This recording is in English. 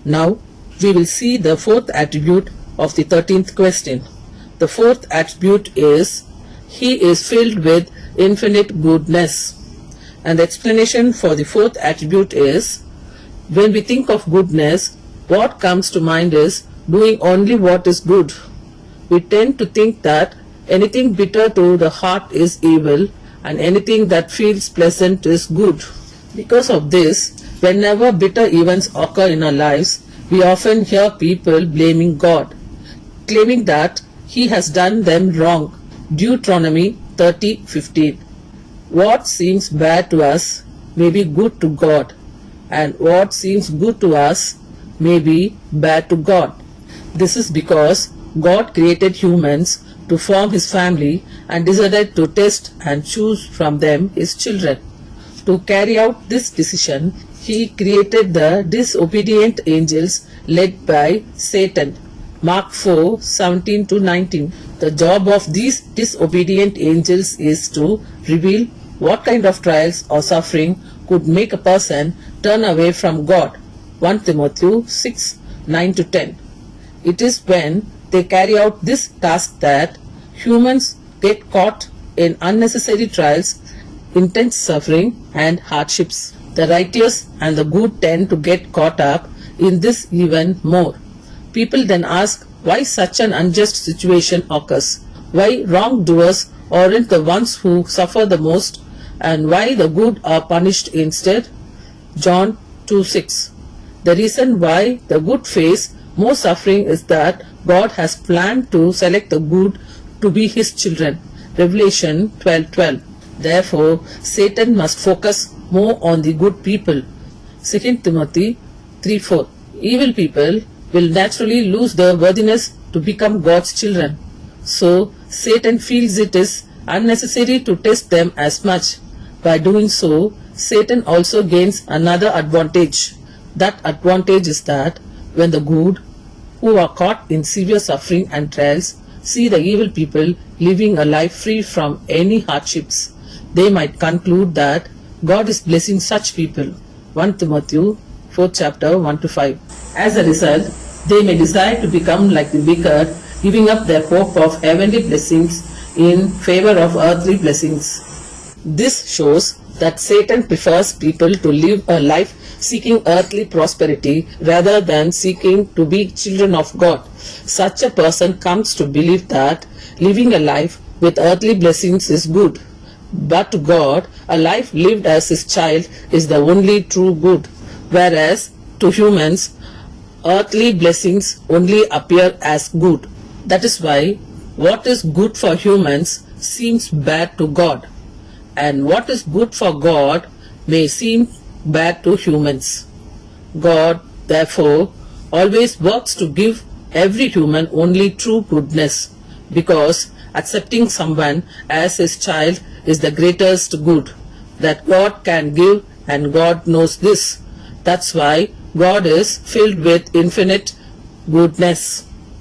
Now we will see the fourth attribute of the 13th question. The fourth attribute is He is filled with infinite goodness. And the explanation for the fourth attribute is, when we think of goodness, what comes to mind is doing only what is good. We tend to think that anything bitter to the heart is evil and anything that feels pleasant is good. Because of this, whenever bitter events occur in our lives, we often hear people blaming God, claiming that He has done them wrong. Deuteronomy 30:15. What seems bad to us may be good to God, and what seems good to us may be bad to God. This is because God created humans to form His family and decided to test and choose from them His children. To carry out this decision, He created the disobedient angels led by Satan. Mark 4:17-19. The job of these disobedient angels is to reveal what kind of trials or suffering could make a person turn away from God. 1 Timothy 6:9-10. It is when they carry out this task that humans get caught in unnecessary trials, intense suffering and hardships. The righteous and the good tend to get caught up in this even more. People then ask why such an unjust situation occurs, why wrongdoers aren't the ones who suffer the most, and why the good are punished instead. John 2:6. The reason why the good face more suffering is that God has planned to select the good to be His children. Revelation 12:12. Therefore, Satan must focus more on the good people. 2 Timothy 3:4. Evil people will naturally lose their worthiness to become God's children. So, Satan feels it is unnecessary to test them as much. By doing so, Satan also gains another advantage. That advantage is that when the good, who are caught in severe suffering and trials, see the evil people living a life free from any hardships, they might conclude that God is blessing such people. 1 Timothy 4 chapter 1-5. As a result, they may desire to become like the wicked, giving up their hope of heavenly blessings in favor of earthly blessings. This shows that Satan prefers people to live a life seeking earthly prosperity rather than seeking to be children of God. Such a person comes to believe that living a life with earthly blessings is good. But to God, a life lived as His child is the only true good, whereas to humans, earthly blessings only appear as good. That is why what is good for humans seems bad to God, and what is good for God may seem bad to humans. God, therefore, always works to give every human only true goodness, because accepting someone as His child is the greatest good that God can give, and God knows this. That's why God is filled with infinite goodness.